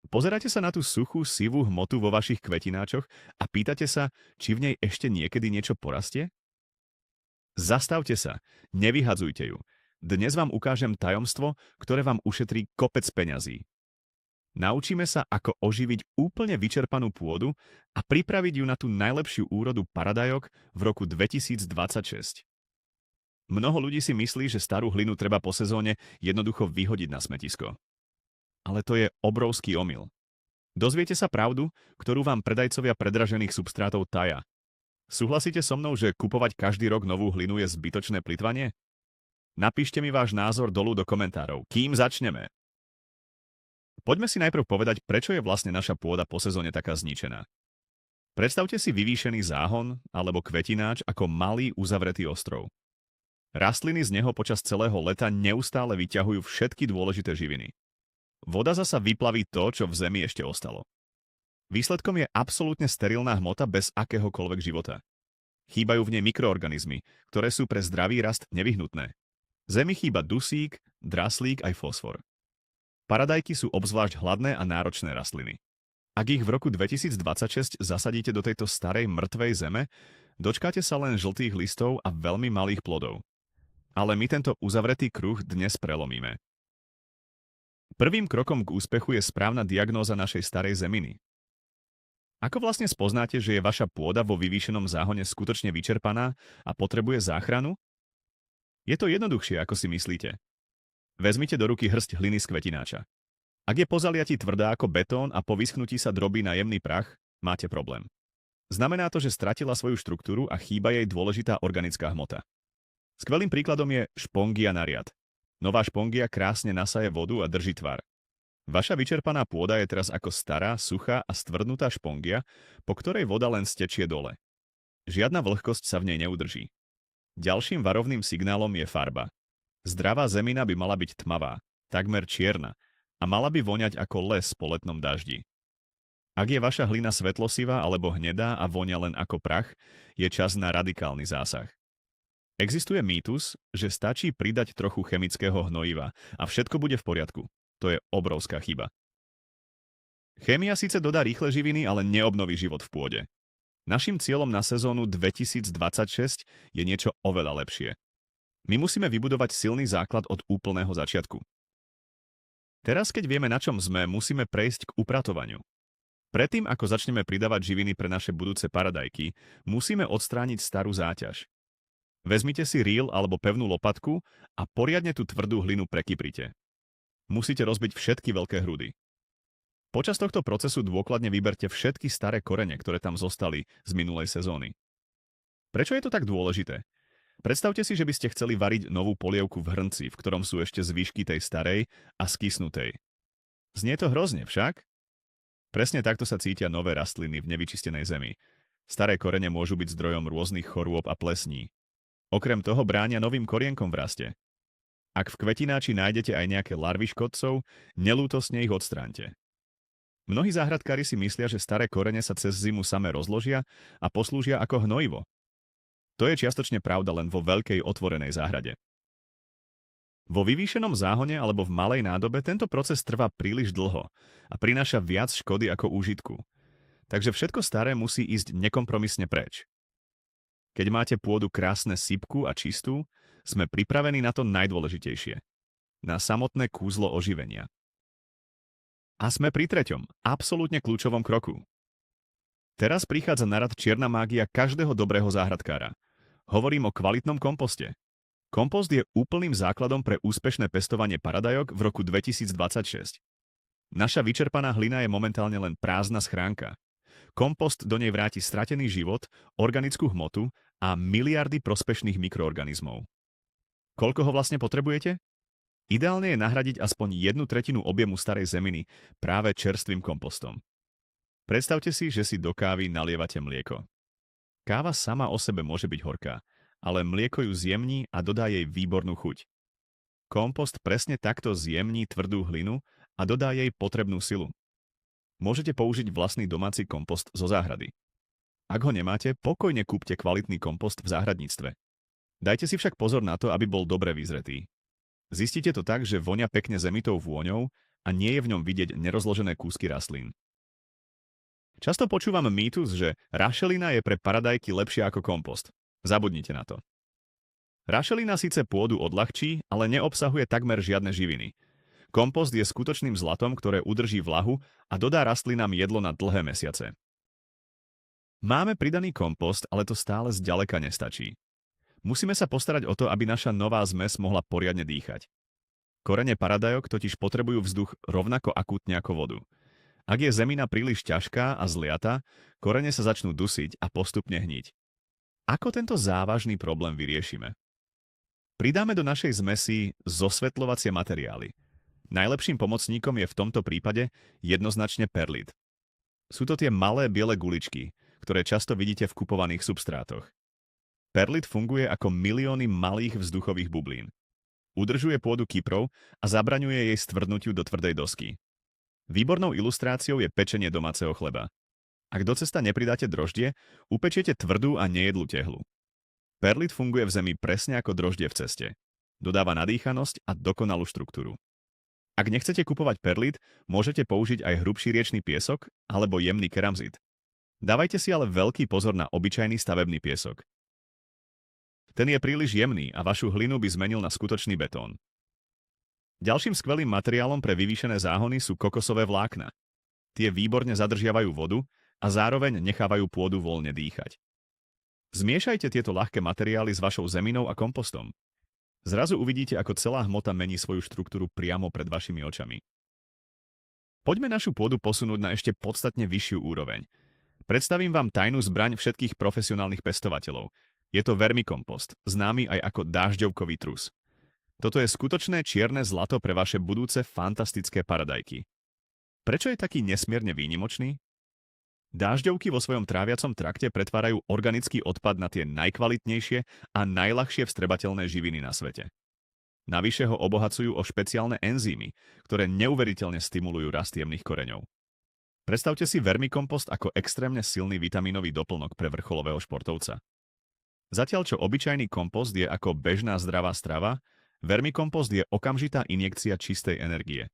Pozeráte sa na tú suchú, sivú hmotu vo vašich kvetináčoch a pýtate sa, či v nej ešte niekedy niečo porastie? Zastavte sa, nevyhadzujte ju. Dnes vám ukážem tajomstvo, ktoré vám ušetrí kopec peňazí. Naučíme sa, ako oživiť úplne vyčerpanú pôdu a pripraviť ju na tú najlepšiu úrodu paradajok v roku 2026. Mnoho ľudí si myslí, že starú hlinu treba po sezóne jednoducho vyhodiť na smetisko. Ale to je obrovský omyl. Dozviete sa pravdu, ktorú vám predajcovia predražených substrátov taja. Súhlasíte so mnou, že kupovať každý rok novú hlinu je zbytočné plytvanie? Napíšte mi váš názor dolu do komentárov. Kým začneme? Poďme si najprv povedať, prečo je vlastne naša pôda po sezóne taká zničená. Predstavte si vyvýšený záhon alebo kvetináč ako malý uzavretý ostrov. Rastliny z neho počas celého leta neustále vyťahujú všetky dôležité živiny. Voda zasa vyplaví to, čo v zemi ešte ostalo. Výsledkom je absolútne sterilná hmota bez akéhokoľvek života. Chýbajú v nej mikroorganizmy, ktoré sú pre zdravý rast nevyhnutné. Zemi chýba dusík, draslík aj fosfor. Paradajky sú obzvlášť hladné a náročné rastliny. Ak ich v roku 2026 zasadíte do tejto starej mŕtvej zeme, dočkáte sa len žltých listov a veľmi malých plodov. Ale my tento uzavretý kruh dnes prelomíme. Prvým krokom k úspechu je správna diagnóza našej starej zeminy. Ako vlastne spoznáte, že je vaša pôda vo vyvýšenom záhone skutočne vyčerpaná a potrebuje záchranu? Je to jednoduchšie, ako si myslíte. Vezmite do ruky hrst hliny z kvetináča. Ak je po zaliatí tvrdá ako betón a po vyschnutí sa drobí na jemný prach, máte problém. Znamená to, že stratila svoju štruktúru a chýba jej dôležitá organická hmota. Skvelým príkladom je špongia nariad. Nová špongia krásne nasaje vodu a drží tvar. Vaša vyčerpaná pôda je teraz ako stará, suchá a stvrdnutá špongia, po ktorej voda len stečie dole. Žiadna vlhkosť sa v nej neudrží. Ďalším varovným signálom je farba. Zdravá zemina by mala byť tmavá, takmer čierna, a mala by voňať ako les po letnom daždi. Ak je vaša hlina svetlosivá alebo hnedá a vonia len ako prach, je čas na radikálny zásah. Existuje mýtus, že stačí pridať trochu chemického hnojiva a všetko bude v poriadku. To je obrovská chyba. Chémia síce dodá rýchle živiny, ale neobnoví život v pôde. Naším cieľom na sezónu 2026 je niečo oveľa lepšie. My musíme vybudovať silný základ od úplného začiatku. Teraz, keď vieme, na čom sme, musíme prejsť k upratovaniu. Predtým, ako začneme pridávať živiny pre naše budúce paradajky, musíme odstrániť starú záťaž. Vezmite si rýl alebo pevnú lopatku a poriadne tú tvrdú hlinu prekyprite. Musíte rozbiť všetky veľké hrudy. Počas tohto procesu dôkladne vyberte všetky staré korene, ktoré tam zostali z minulej sezóny. Prečo je to tak dôležité? Predstavte si, že by ste chceli variť novú polievku v hrnci, v ktorom sú ešte zvyšky tej starej a skysnutej. Znie to hrozne, však? Presne takto sa cítia nové rastliny v nevyčistenej zemi. Staré korene môžu byť zdrojom rôznych chorôb a plesní. Okrem toho bránia novým korienkom v raste. Ak v kvetináči nájdete aj nejaké larvy škodcov, nelútosne ich odstráňte. Mnohí záhradkári si myslia, že staré korene sa cez zimu same rozložia a poslúžia ako hnojivo. To je čiastočne pravda len vo veľkej otvorenej záhrade. Vo vyvýšenom záhone alebo v malej nádobe tento proces trvá príliš dlho a prináša viac škody ako úžitku. Takže všetko staré musí ísť nekompromisne preč. Keď máte pôdu krásne sypku a čistú, sme pripravení na to najdôležitejšie. Na samotné kúzlo oživenia. A sme pri treťom, absolútne kľúčovom kroku. Teraz prichádza na rad čierna mágia každého dobrého záhradkára. Hovorím o kvalitnom komposte. Kompost je úplným základom pre úspešné pestovanie paradajok v roku 2026. Naša vyčerpaná hlina je momentálne len prázdna schránka. Kompost do nej vráti stratený život, organickú hmotu a miliardy prospešných mikroorganizmov. Koľko ho vlastne potrebujete? Ideálne je nahradiť aspoň 1/3 objemu starej zeminy práve čerstvým kompostom. Predstavte si, že si do kávy nalievate mlieko. Káva sama o sebe môže byť horká, ale mlieko ju zjemní a dodá jej výbornú chuť. Kompost presne takto zjemní tvrdú hlinu a dodá jej potrebnú silu. Môžete použiť vlastný domáci kompost zo záhrady. Ak ho nemáte, pokojne kúpte kvalitný kompost v záhradníctve. Dajte si však pozor na to, aby bol dobre vyzretý. Zistite to tak, že vonia pekne zemitou vôňou a nie je v ňom vidieť nerozložené kúsky rastlín. Často počúvam mýtus, že rašelina je pre paradajky lepšia ako kompost. Zabudnite na to. Rašelina síce pôdu odľahčí, ale neobsahuje takmer žiadne živiny. Kompost je skutočným zlatom, ktoré udrží vlahu a dodá rastlinám jedlo na dlhé mesiace. Máme pridaný kompost, ale to stále zďaleka nestačí. Musíme sa postarať o to, aby naša nová zmes mohla poriadne dýchať. Korene paradajok totiž potrebujú vzduch rovnako akútne ako vodu. Ak je zemina príliš ťažká a zliata, korene sa začnú dusiť a postupne hniť. Ako tento závažný problém vyriešime? Pridáme do našej zmesi zosvetľovacie materiály. Najlepším pomocníkom je v tomto prípade jednoznačne perlit. Sú to tie malé biele guličky, ktoré často vidíte v kupovaných substrátoch. Perlit funguje ako milióny malých vzduchových bublín. Udržuje pôdu kyprov a zabraňuje jej stvrdnutiu do tvrdej dosky. Výbornou ilustráciou je pečenie domáceho chleba. Ak do cesta nepridáte droždie, upečiete tvrdú a nejedlú tehlu. Perlit funguje v zemi presne ako droždie v ceste. Dodáva nadýchanosť a dokonalú štruktúru. Ak nechcete kupovať perlit, môžete použiť aj hrubší riečny piesok alebo jemný keramzit. Dávajte si ale veľký pozor na obyčajný stavebný piesok. Ten je príliš jemný a vašu hlinu by zmenil na skutočný betón. Ďalším skvelým materiálom pre vyvýšené záhony sú kokosové vlákna. Tie výborne zadržiavajú vodu a zároveň nechávajú pôdu voľne dýchať. Zmiešajte tieto ľahké materiály s vašou zeminou a kompostom. Zrazu uvidíte, ako celá hmota mení svoju štruktúru priamo pred vašimi očami. Poďme našu pôdu posunúť na ešte podstatne vyššiu úroveň. Predstavím vám tajnú zbraň všetkých profesionálnych pestovateľov. Je to vermikompost, známy aj ako dážďovkový trus. Toto je skutočné čierne zlato pre vaše budúce fantastické paradajky. Prečo je taký nesmierne výnimočný? Dážďovky vo svojom tráviacom trakte pretvárajú organický odpad na tie najkvalitnejšie a najľahšie vstrebateľné živiny na svete. Navyše ho obohacujú o špeciálne enzymy, ktoré neuveriteľne stimulujú rast jemných koreňov. Predstavte si vermikompost ako extrémne silný vitamínový doplnok pre vrcholového športovca. Zatiaľ čo obyčajný kompost je ako bežná zdravá strava, vermikompost je okamžitá injekcia čistej energie.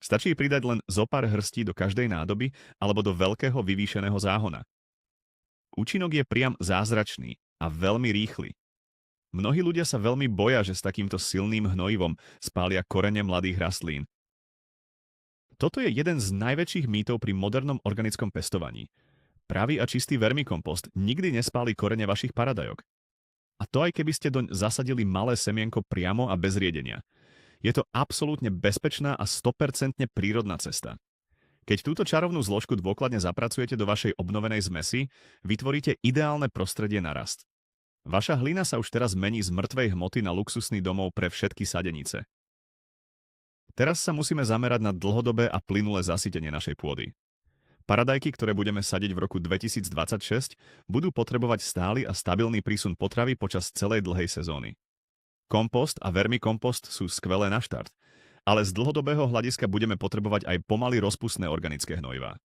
Stačí pridať len zo pár hrstí do každej nádoby alebo do veľkého vyvýšeného záhona. Účinok je priam zázračný a veľmi rýchly. Mnohí ľudia sa veľmi boja, že s takýmto silným hnojivom spália korene mladých rastlín. Toto je jeden z najväčších mýtov pri modernom organickom pestovaní. Pravý a čistý vermikompost nikdy nespáli korene vašich paradajok. A to aj keby ste doň zasadili malé semienko priamo a bez riedenia. Je to absolútne bezpečná a 100% prírodná cesta. Keď túto čarovnú zložku dôkladne zapracujete do vašej obnovenej zmesi, vytvoríte ideálne prostredie na rast. Vaša hlina sa už teraz mení z mŕtvej hmoty na luxusný domov pre všetky sadenice. Teraz sa musíme zamerať na dlhodobé a plynulé zasytenie našej pôdy. Paradajky, ktoré budeme sadiť v roku 2026, budú potrebovať stály a stabilný prísun potravy počas celej dlhej sezóny. Kompost a vermikompost sú skvelé na štart, ale z dlhodobého hľadiska budeme potrebovať aj pomaly rozpustné organické hnojivá.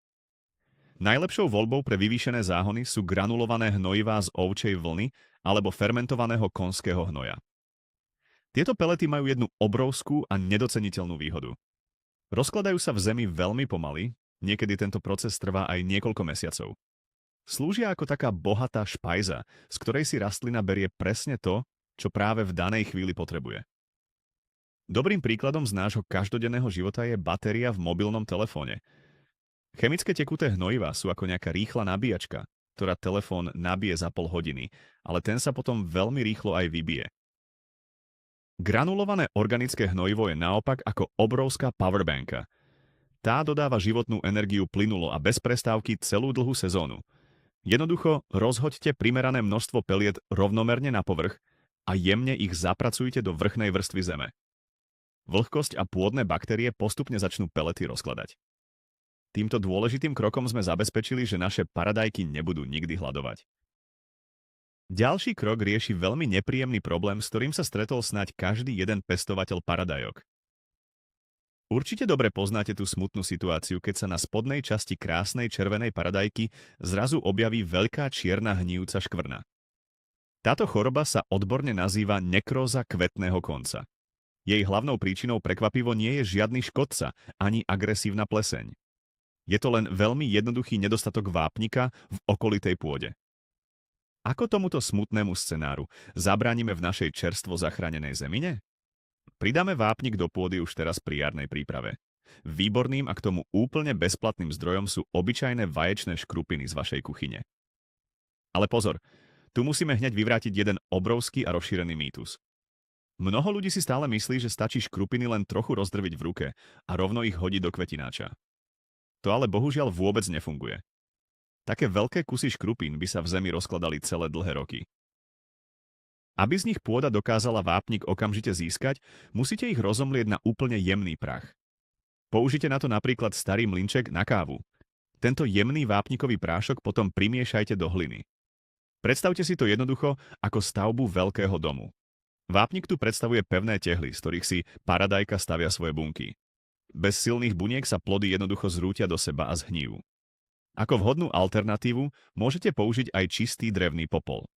Najlepšou voľbou pre vyvýšené záhony sú granulované hnojivá z ovčej vlny alebo fermentovaného konského hnoja. Tieto pelety majú jednu obrovskú a nedoceniteľnú výhodu. Rozkladajú sa v zemi veľmi pomaly, niekedy tento proces trvá aj niekoľko mesiacov. Slúžia ako taká bohatá špajza, z ktorej si rastlina berie presne to, čo práve v danej chvíli potrebuje. Dobrým príkladom z nášho každodenného života je batéria v mobilnom telefóne. Chemické tekuté hnojivá sú ako nejaká rýchla nabíjačka, ktorá telefón nabije za pol hodiny, ale ten sa potom veľmi rýchlo aj vybije. Granulované organické hnojivo je naopak ako obrovská powerbanka. Tá dodáva životnú energiu plynulo a bez prestávky celú dlhú sezónu. Jednoducho rozhoďte primerané množstvo peliet rovnomerne na povrch a jemne ich zapracujte do vrchnej vrstvy zeme. Vlhkosť a pôdne baktérie postupne začnú pelety rozkladať. Týmto dôležitým krokom sme zabezpečili, že naše paradajky nebudú nikdy hladovať. Ďalší krok rieši veľmi nepríjemný problém, s ktorým sa stretol snáď každý jeden pestovateľ paradajok. Určite dobre poznáte tú smutnú situáciu, keď sa na spodnej časti krásnej červenej paradajky zrazu objaví veľká čierna hnijúca škvrna. Táto choroba sa odborne nazýva nekróza kvetného konca. Jej hlavnou príčinou prekvapivo nie je žiadny škodca ani agresívna pleseň. Je to len veľmi jednoduchý nedostatok vápnika v okolitej pôde. Ako tomuto smutnému scenáru zabránime v našej čerstvo zachránenej zemine? Pridáme vápnik do pôdy už teraz pri jarnej príprave. Výborným a k tomu úplne bezplatným zdrojom sú obyčajné vaječné škrupiny z vašej kuchyne. Ale pozor, tu musíme hneď vyvrátiť jeden obrovský a rozšírený mýtus. Mnoho ľudí si stále myslí, že stačí škrupiny len trochu rozdrviť v ruke a rovno ich hodiť do kvetináča. To ale bohužiaľ vôbec nefunguje. Také veľké kusy škrupín by sa v zemi rozkladali celé dlhé roky. Aby z nich pôda dokázala vápnik okamžite získať, musíte ich rozomlieť na úplne jemný prach. Použite na to napríklad starý mlynček na kávu. Tento jemný vápnikový prášok potom primiešajte do hliny. Predstavte si to jednoducho ako stavbu veľkého domu. Vápnik tu predstavuje pevné tehly, z ktorých si paradajka stavia svoje bunky. Bez silných buniek sa plody jednoducho zrútia do seba a zhnijú. Ako vhodnú alternatívu môžete použiť aj čistý drevný popol.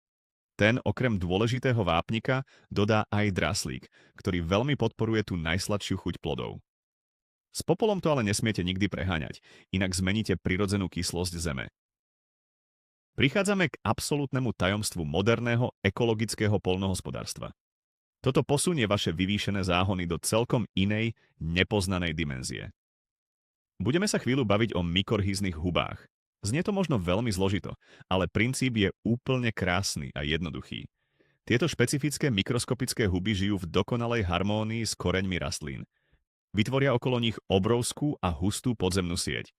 Ten okrem dôležitého vápnika dodá aj draslík, ktorý veľmi podporuje tú najsladšiu chuť plodov. S popolom to ale nesmiete nikdy preháňať, inak zmeníte prirodzenú kyslosť zeme. Prichádzame k absolútnemu tajomstvu moderného ekologického poľnohospodárstva. Toto posunie vaše vyvýšené záhony do celkom inej, nepoznanej dimenzie. Budeme sa chvíľu baviť o mykorhýznych hubách. Znie to možno veľmi zložito, ale princíp je úplne krásny a jednoduchý. Tieto špecifické mikroskopické huby žijú v dokonalej harmónii s koreňmi rastlín. Vytvoria okolo nich obrovskú a hustú podzemnú sieť.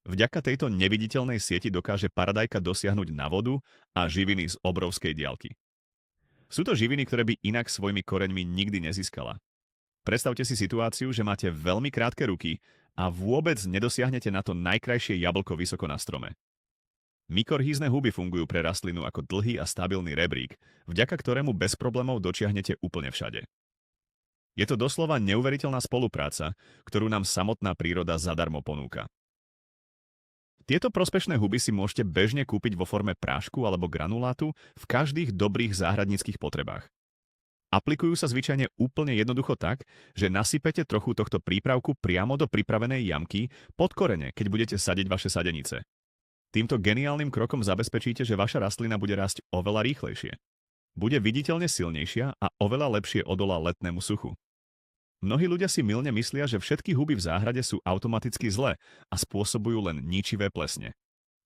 Vďaka tejto neviditeľnej sieti dokáže paradajka dosiahnuť na vodu a živiny z obrovskej diaľky. Sú to živiny, ktoré by inak svojimi koreňmi nikdy nezískala. Predstavte si situáciu, že máte veľmi krátke ruky a vôbec nedosiahnete na to najkrajšie jablko vysoko na strome. Mykorhýzne huby fungujú pre rastlinu ako dlhý a stabilný rebrík, vďaka ktorému bez problémov dočiahnete úplne všade. Je to doslova neuveriteľná spolupráca, ktorú nám samotná príroda zadarmo ponúka. Tieto prospešné huby si môžete bežne kúpiť vo forme prášku alebo granulátu v každých dobrých záhradníckych potrebách. Aplikujú sa zvyčajne úplne jednoducho tak, že nasypete trochu tohto prípravku priamo do pripravenej jamky pod korene, keď budete sadiť vaše sadenice. Týmto geniálnym krokom zabezpečíte, že vaša rastlina bude rásť oveľa rýchlejšie. Bude viditeľne silnejšia a oveľa lepšie odolá letnému suchu. Mnohí ľudia si mylne myslia, že všetky huby v záhrade sú automaticky zlé a spôsobujú len ničivé plesne.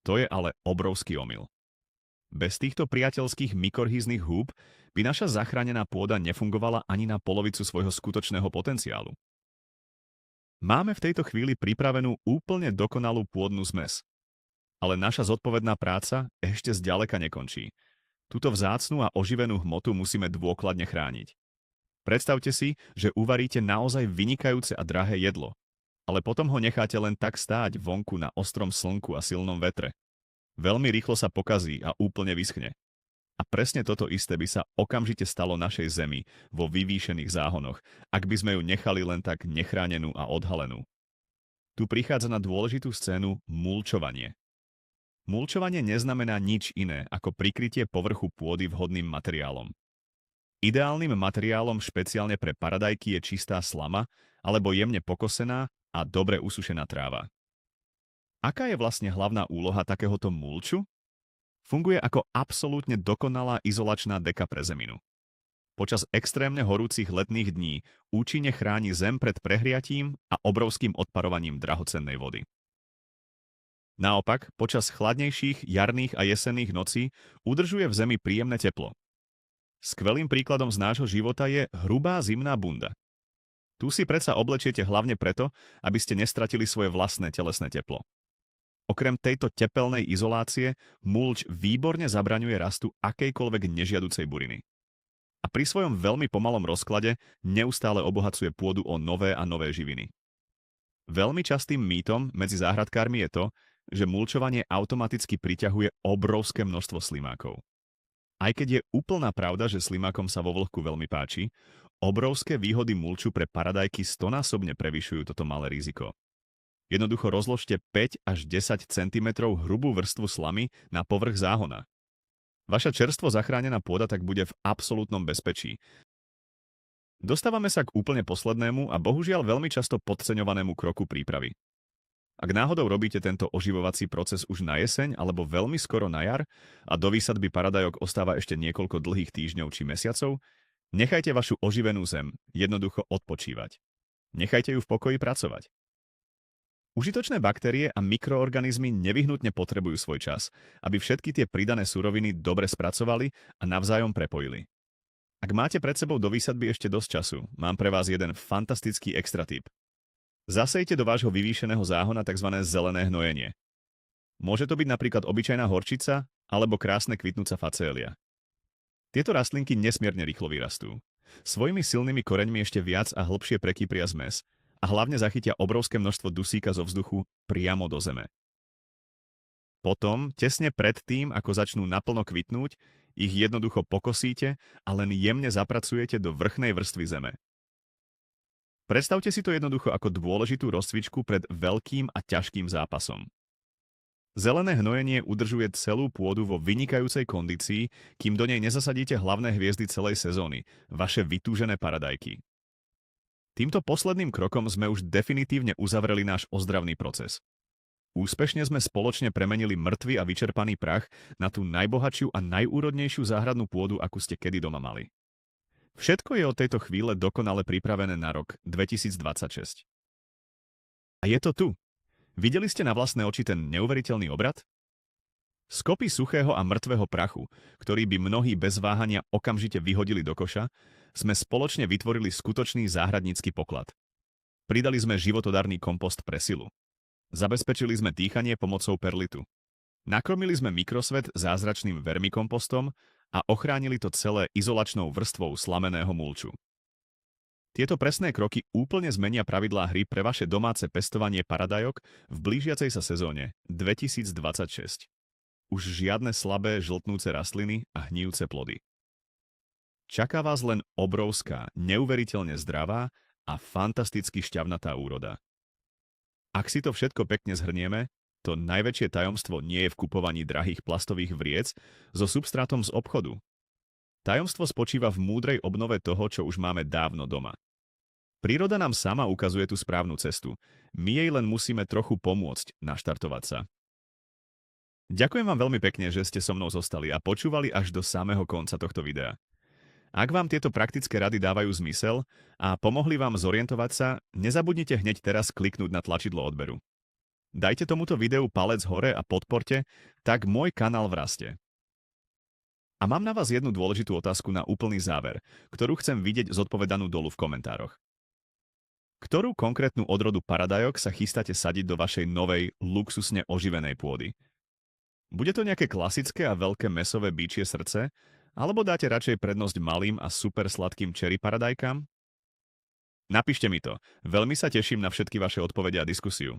To je ale obrovský omyl. Bez týchto priateľských mykorhýznych húb by naša zachránená pôda nefungovala ani na polovicu svojho skutočného potenciálu. Máme v tejto chvíli pripravenú úplne dokonalú pôdnu zmes. Ale naša zodpovedná práca ešte zďaleka nekončí. Túto vzácnu a oživenú hmotu musíme dôkladne chrániť. Predstavte si, že uvaríte naozaj vynikajúce a drahé jedlo, ale potom ho necháte len tak stáť vonku na ostrom slnku a silnom vetre. Veľmi rýchlo sa pokazí a úplne vyschne. A presne toto isté by sa okamžite stalo našej zemi vo vyvýšených záhonoch, ak by sme ju nechali len tak nechránenú a odhalenú. Tu prichádza na dôležitú scénu mulčovanie. Mulčovanie neznamená nič iné ako prikrytie povrchu pôdy vhodným materiálom. Ideálnym materiálom špeciálne pre paradajky je čistá slama alebo jemne pokosená a dobre usušená tráva. Aká je vlastne hlavná úloha takéhoto mulču? Funguje ako absolútne dokonalá izolačná deka pre zeminu. Počas extrémne horúcich letných dní účinne chráni zem pred prehriatím a obrovským odparovaním drahocennej vody. Naopak, počas chladnejších jarných a jesenných nocí udržuje v zemi príjemné teplo. Skvelým príkladom z nášho života je hrubá zimná bunda. Tu si predsa oblečiete hlavne preto, aby ste nestratili svoje vlastné telesné teplo. Okrem tejto tepelnej izolácie, mulč výborne zabraňuje rastu akejkoľvek nežiaducej buriny. A pri svojom veľmi pomalom rozklade neustále obohacuje pôdu o nové a nové živiny. Veľmi častým mýtom medzi záhradkármi je to, že mulčovanie automaticky priťahuje obrovské množstvo slimákov. Aj keď je úplná pravda, že slimákom sa vo vlhku veľmi páči, obrovské výhody mulču pre paradajky stonásobne prevyšujú toto malé riziko. Jednoducho rozložte 5 až 10 cm hrubú vrstvu slamy na povrch záhona. Vaša čerstvo zachránená pôda tak bude v absolútnom bezpečí. Dostávame sa k úplne poslednému a bohužiaľ veľmi často podceňovanému kroku prípravy. Ak náhodou robíte tento oživovací proces už na jeseň alebo veľmi skoro na jar a do výsadby paradajok ostáva ešte niekoľko dlhých týždňov či mesiacov, nechajte vašu oživenú zem jednoducho odpočívať. Nechajte ju v pokoji pracovať. Užitočné baktérie a mikroorganizmy nevyhnutne potrebujú svoj čas, aby všetky tie pridané suroviny dobre spracovali a navzájom prepojili. Ak máte pred sebou do výsadby ešte dosť času, mám pre vás jeden fantastický extra tip. Zasejte do vášho vyvýšeného záhona tzv. Zelené hnojenie. Môže to byť napríklad obyčajná horčica alebo krásne kvitnúca facélia. Tieto rastlinky nesmierne rýchlo vyrastú. Svojimi silnými koreňmi ešte viac a hlbšie prekýpria zmes a hlavne zachytia obrovské množstvo dusíka zo vzduchu priamo do zeme. Potom, tesne pred tým, ako začnú naplno kvitnúť, ich jednoducho pokosíte a len jemne zapracujete do vrchnej vrstvy zeme. Predstavte si to jednoducho ako dôležitú rozcvičku pred veľkým a ťažkým zápasom. Zelené hnojenie udržuje celú pôdu vo vynikajúcej kondícii, kým do nej nezasadíte hlavné hviezdy celej sezóny, vaše vytúžené paradajky. Týmto posledným krokom sme už definitívne uzavreli náš ozdravný proces. Úspešne sme spoločne premenili mŕtvy a vyčerpaný prach na tú najbohatšiu a najúrodnejšiu záhradnú pôdu, akú ste kedy doma mali. Všetko je od tejto chvíle dokonale pripravené na rok 2026. A je to tu. Videli ste na vlastné oči ten neuveriteľný obrad? Z kopy suchého a mŕtvého prachu, ktorý by mnohí bez váhania okamžite vyhodili do koša, sme spoločne vytvorili skutočný záhradnícky poklad. Pridali sme životodarný kompost pre silu. Zabezpečili sme dýchanie pomocou perlitu. Nakrmili sme mikrosvet zázračným vermikompostom a ochránili to celé izolačnou vrstvou slameného mulču. Tieto presné kroky úplne zmenia pravidlá hry pre vaše domáce pestovanie paradajok v blížiacej sa sezóne 2026. Už žiadne slabé žltnúce rastliny a hníjúce plody. Čaká vás len obrovská, neuveriteľne zdravá a fantasticky šťavnatá úroda. Ak si to všetko pekne zhrnieme, to najväčšie tajomstvo nie je v kupovaní drahých plastových vriec so substrátom z obchodu. Tajomstvo spočíva v múdrej obnove toho, čo už máme dávno doma. Príroda nám sama ukazuje tú správnu cestu. My jej len musíme trochu pomôcť naštartovať sa. Ďakujem vám veľmi pekne, že ste so mnou zostali a počúvali až do samého konca tohto videa. Ak vám tieto praktické rady dávajú zmysel a pomohli vám zorientovať sa, nezabudnite hneď teraz kliknúť na tlačidlo odberu. Dajte tomuto videu palec hore a podporte, tak môj kanál vrastie. A mám na vás jednu dôležitú otázku na úplný záver, ktorú chcem vidieť zodpovedanú dolu v komentároch. Ktorú konkrétnu odrodu paradajok sa chystáte sadiť do vašej novej, luxusne oživenej pôdy? Bude to nejaké klasické a veľké mäsové býčie srdce, alebo dáte radšej prednosť malým a super sladkým cherry paradajkám? Napíšte mi to, veľmi sa teším na všetky vaše odpovede a diskusiu.